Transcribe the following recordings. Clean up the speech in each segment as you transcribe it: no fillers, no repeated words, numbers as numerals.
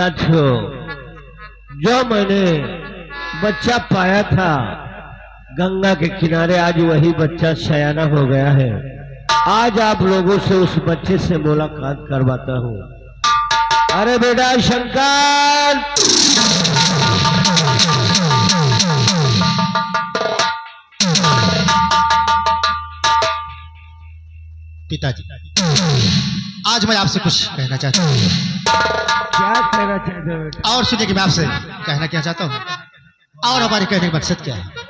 साथियों, जो मैंने बच्चा पाया था गंगा के किनारे, आज वही बच्चा सयाना हो गया है। आज आप लोगों से उस बच्चे से मुलाकात करवाता हूँ। अरे बेटा शंकर, पिताजी, आज मैं आपसे कुछ कहना चाहता हूँ। क्या कहना चाहते हो बेटा? और सुनिए कि मैं आपसे कहना क्या चाहता हूँ और हमारे कहने का मकसद क्या है।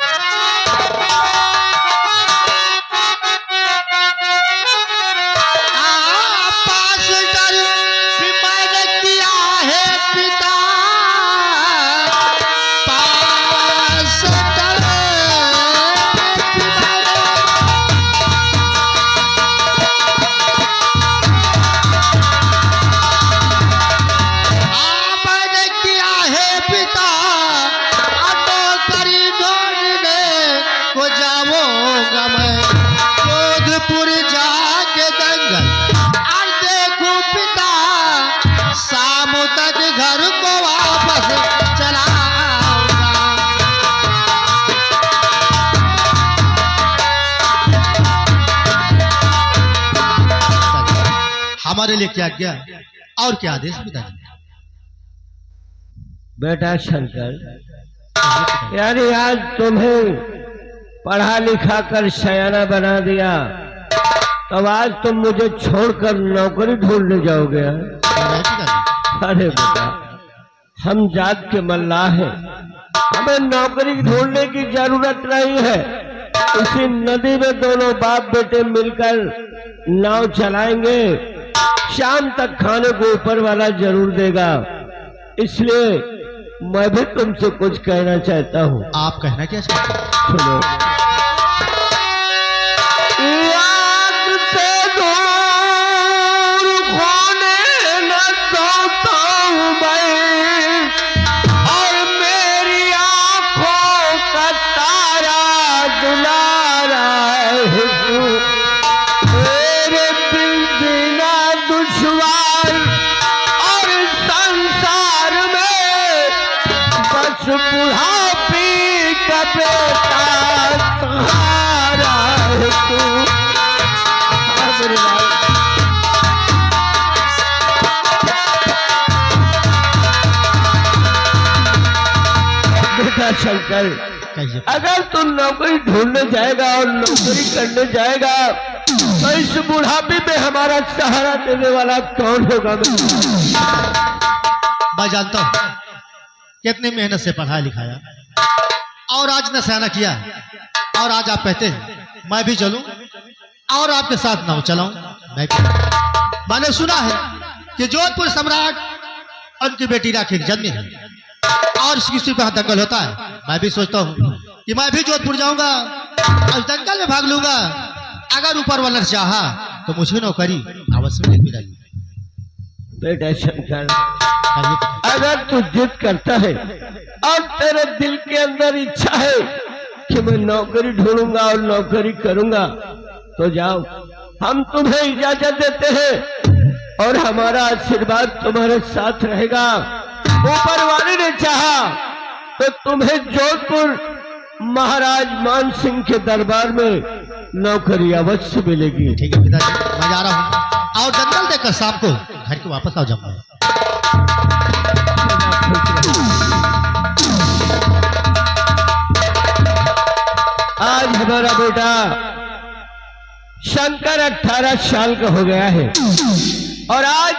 हमारे लिए क्या आज्ञा और क्या आदेश पिताजी? बेटा शंकर, यानी आज तुम्हें पढ़ा लिखा कर सयाना बना दिया, तब आज तुम मुझे छोड़कर नौकरी ढूंढने जाओगे? अरे बेटा, हम जात के मल्लाह हैं, हमें नौकरी ढूंढने की जरूरत नहीं है। इसी नदी में दोनों बाप बेटे मिलकर नाव चलाएंगे, शाम तक खाने को ऊपर वाला जरूर देगा। इसलिए मैं भी तुमसे कुछ कहना चाहता हूँ। आप कहना क्या चाहते हैं? सुनो। याद से दूर होने न चाहता हूँ मैं, और मेरी आंखों का तारा दुलारा है तू। मेरे बिन जीना दुश्वार और संसार में बस बुढ़ापी का बेटा सहारा है तू। बेटा शंकर, अगर तू नौकरी ढूंढने जाएगा और नौकरी करने जाएगा तो इस बुढ़ापे में हमारा सहारा देने वाला कौन होगा? मैं जानता हूँ कितनी मेहनत से पढ़ाया लिखाया और आज न सयाना किया, और आज आप कहते हैं मैं भी चलूं और आपके साथ नाव चलाऊं। मैंने सुना है कि जोधपुर सम्राट उनकी बेटी राखी की जन्मी है और किसी पे दंगल होता है। मैं भी सोचता हूँ कि मैं भी जोधपुर जाऊंगा और दंगल में भाग लूंगा। अगर ऊपर वाला चाहा तो मुझे नौकरी अवश्य मिलेगी। बेटा शंकर, अगर तू जिद करता है और तेरे दिल के अंदर इच्छा है कि मैं नौकरी ढूंढूंगा और नौकरी करूंगा, तो जाओ, हम तुम्हें इजाजत देते हैं और हमारा आशीर्वाद तुम्हारे साथ रहेगा। ऊपर वाले ने चाहा तो तुम्हें जोधपुर महाराज मान सिंह के दरबार में नौकरी अवश्य मिलेगी। ठीक है पिताजी, मैं जा रहा हूँ और दंगल देखकर शाम को घर के वापस आ जाऊंगा। आज हमारा बेटा शंकर 18 साल का हो गया है और आज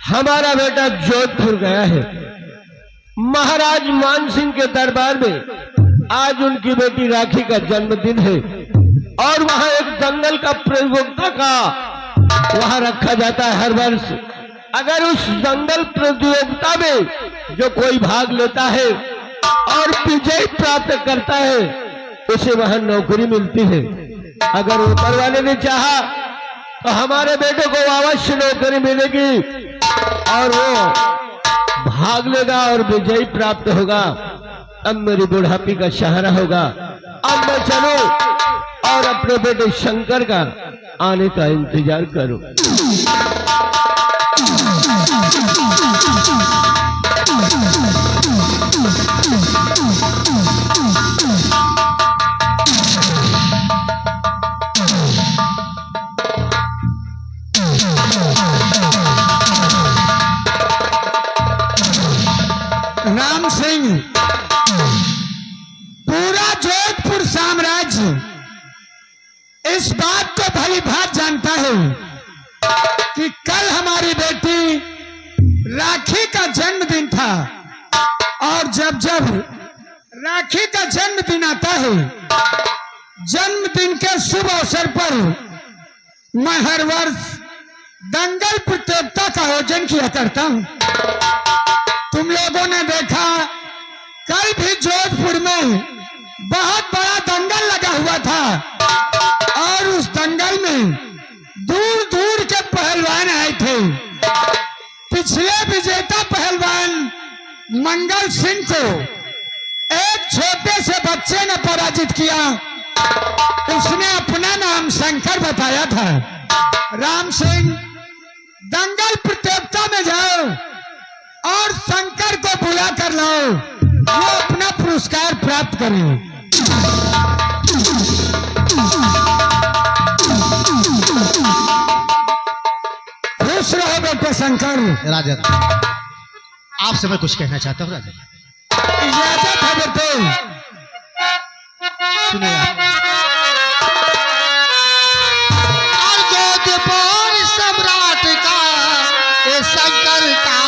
हमारा बेटा जोधपुर गया है। महाराज मान सिंह के दरबार में आज उनकी बेटी राखी का जन्मदिन है और वहां एक दंगल का प्रतियोगिता का वहां रखा जाता है हर वर्ष। अगर उस दंगल प्रतियोगिता में जो कोई भाग लेता है और विजय प्राप्त करता है, उसे वहां नौकरी मिलती है। अगर ऊपर वाले ने चाहा तो हमारे बेटे को अवश्य नौकरी मिलेगी और वो भाग लेगा और विजय प्राप्त होगा। अब मेरी बुढ़ापी का सहारा होगा। अब मैं चलूं और अपने बेटे शंकर का आने का इंतजार करूं। राम सिंह, पूरा जोधपुर साम्राज्य इस बात को भली भांति जानता है कि कल हमारी बेटी राखी का जन्मदिन था, और जब जब राखी का जन्मदिन आता है, जन्मदिन के शुभ अवसर पर मैं हर वर्ष दंगल प्रतियोगिता का आयोजन किया करता हूं। तुम लोगों ने देखा कल भी जोधपुर में बहुत बड़ा दंगल लगा हुआ था, और उस दंगल में दूर दूर के पहलवान आए थे। पिछले विजेता पहलवान मंगल सिंह को एक छोटे से बच्चे ने पराजित किया। उसने अपना नाम शंकर बताया था। राम सिंह, दंगल प्रतियोगिता में जाओ और शंकर को बुला कर लाओ, वो अपना पुरस्कार प्राप्त करें। खुश रहो बेटे शंकर। राजन, आपसे मैं कुछ कहना चाहता हूँ राजन। इजाजत है बेटे। सुनिए आप। और जोधपुर सम्राट का ये शंकर का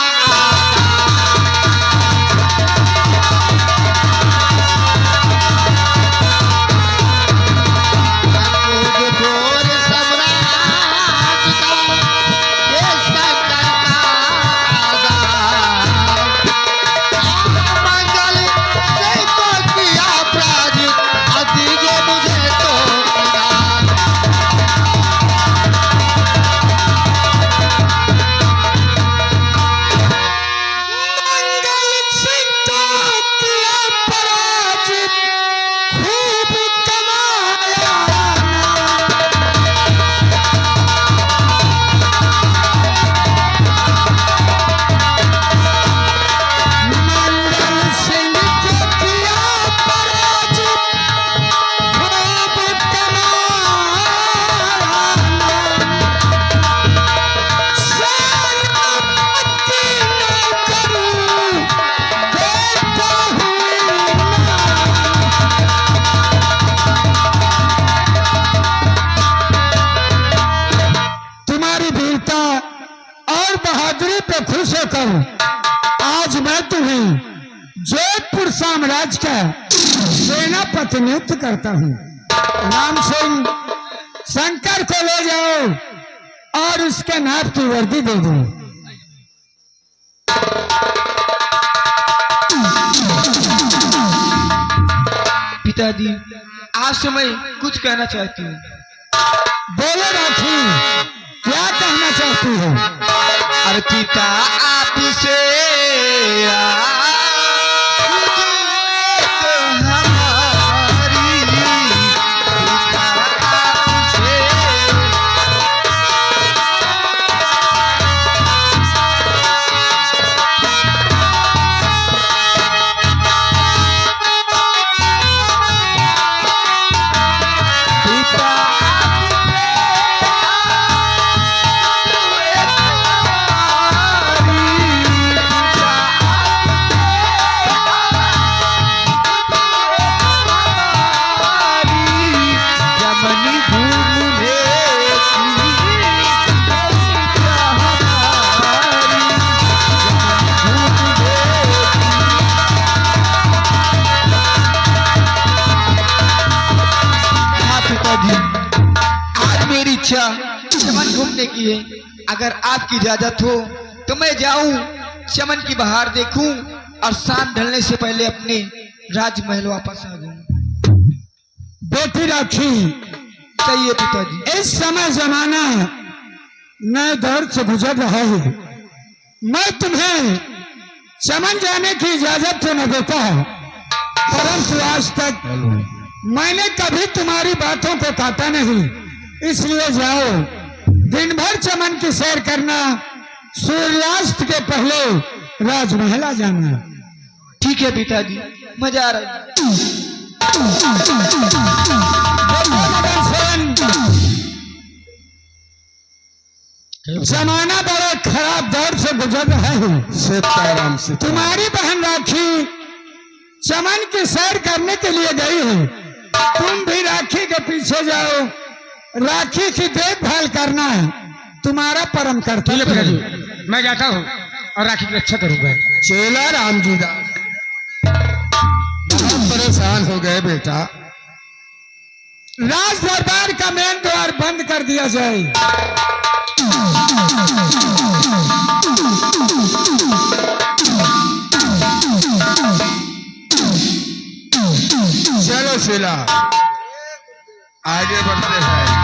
जोधपुर सम्राट का ये शंकर का मंगल से तो किया पराजित, दीजिए मुझे तो इनाम। मंगल सिंह को किया पराजित, खूब कमाया। मंगल सिंह को किया पराजित, खूब कमाया। सेनापति नौकरी देता हूँ तुम्हारी वीरता और बहादुरी पे खुश होकर आज मैं तुम्हें जोधपुर साम्राज्य का सेनापति नियुक्त करता हूँ। राम सिंह, शंकर को ले जाओ और उसके नाप की वर्दी दे दो। पिताजी, आपसे मैं कुछ कहना चाहती हूँ। बोलो राखी, क्या कहना चाहती हो? अरे पिता, आपसे इच्छा चमन घूमने की है। अगर आपकी इजाजत हो तो मैं जाऊं, चमन की बहार देखूं और शाम ढलने से पहले अपने राजमहल वापस आ जाऊं। बेटी राखी, सही है पिताजी। इस समय जमाना नए दौर से गुजर रहा है। मैं तुम्हें चमन जाने की इजाजत तो न देता है, परंतु आज तक मैंने कभी तुम्हारी बातों को काटा नहीं। इसलिए जाओ, दिन भर चमन की सैर करना, सूर्यास्त के पहले राजमहल आ जाना। ठीक है पिताजी, मजा आ रहा है। जमाना बड़ा खराब दौर से गुजर रहा है। सीताराम से तुम्हारी बहन राखी चमन की सैर करने के लिए गई है। तुम भी राखी के पीछे जाओ, राखी की देखभाल करना है तुम्हारा परम कर्तव्य है। मैं जाता हूँ और राखी की रक्षा करूंगा। चेला राम जी दा बहुत परेशान हो गए बेटा। राज दरबार का मेन द्वार बंद कर दिया जाए। चलो चेला आगे बढ़ते हैं।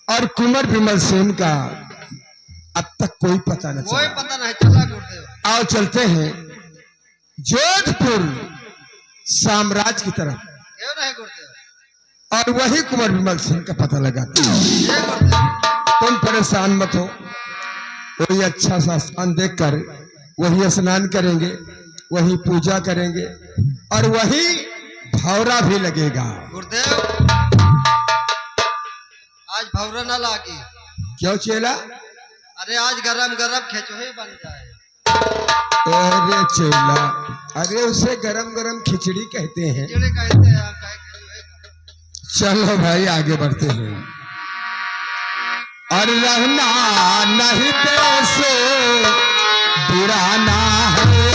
और कुंवर विमल सेन का अब तक कोई पता न कोई चला। पता नहीं चला गुरुदेव। आओ चलते हैं जोधपुर साम्राज्य की तरफ क्यों नहीं गुरुदेव? और वही कुंवर विमल सेन का पता लगाते हैं। ये गुरुदेव। तुम परेशान मत हो, कोई अच्छा सा स्थान देखकर वही स्नान करेंगे, वही पूजा करेंगे और वही भौरा भी लगेगा। गुरुदेव आज भवरा ना लागी। क्यों चेला? अरे आज गरम गरम खिचड़ी बन जाए। अरे चेला, अरे उसे गरम गरम खिचड़ी कहते हैं। खिचड़ी कहते हैं हम कहे। चलो भाई आगे बढ़ते हैं। और रहना नहीं देश बुराना है।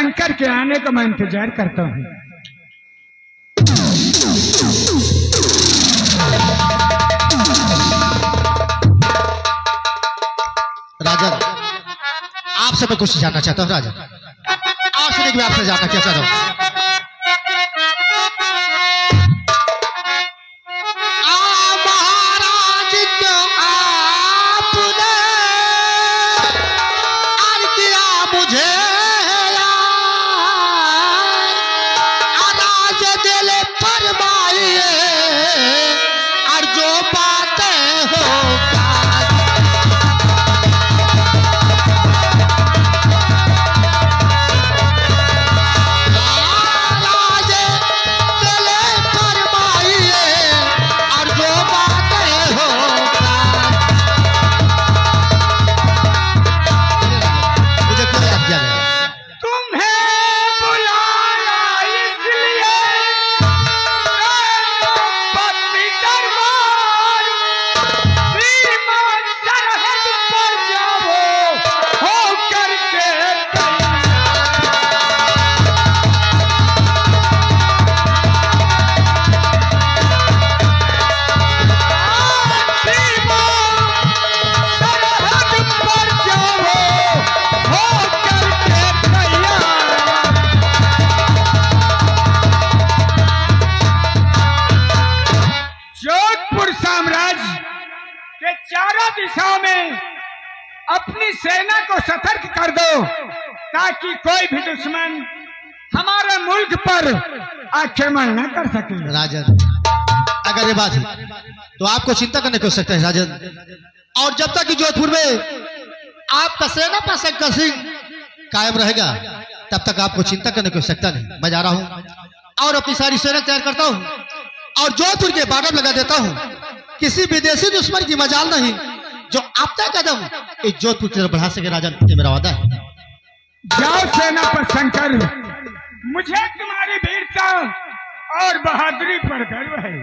शंकर के आने का मैं इंतजार करता हूँ। राजन, आपसे मैं कुछ जानना चाहता हूँ। राजन, आपसे नहीं, मैं आपसे जानना क्या चाहता हूँ। महाराज क्यों आपने और किया मुझे अनाज दिल फरमाइए और जो बातें हो चारों दिशाओं में अपनी सेना को सतर्क कर दो ताकि कोई भी दुश्मन हमारे मुल्क पर आक्रमण न कर सके। राजन, अगर ये बात है तो आपको चिंता करने की आवश्यकता है राजन। और जब तक कि जोधपुर में आपका सेना पर शंकर सिंह कायम रहेगा तब तक आपको चिंता करने की आवश्यकता नहीं। मैं जा रहा हूं और अपनी सारी सेना तैयार करता हूं और जोधपुर के बाडर लगा देता हूं। किसी विदेशी दुश्मन की मजाल नहीं जो आपका कदम इस जोधपुर की तरफ बढ़ा सके। राजन, ये मेरा वादा है। जाओ सेना पर शंकर, मुझे तुम्हारी वीरता और बहादुरी पर गर्व है।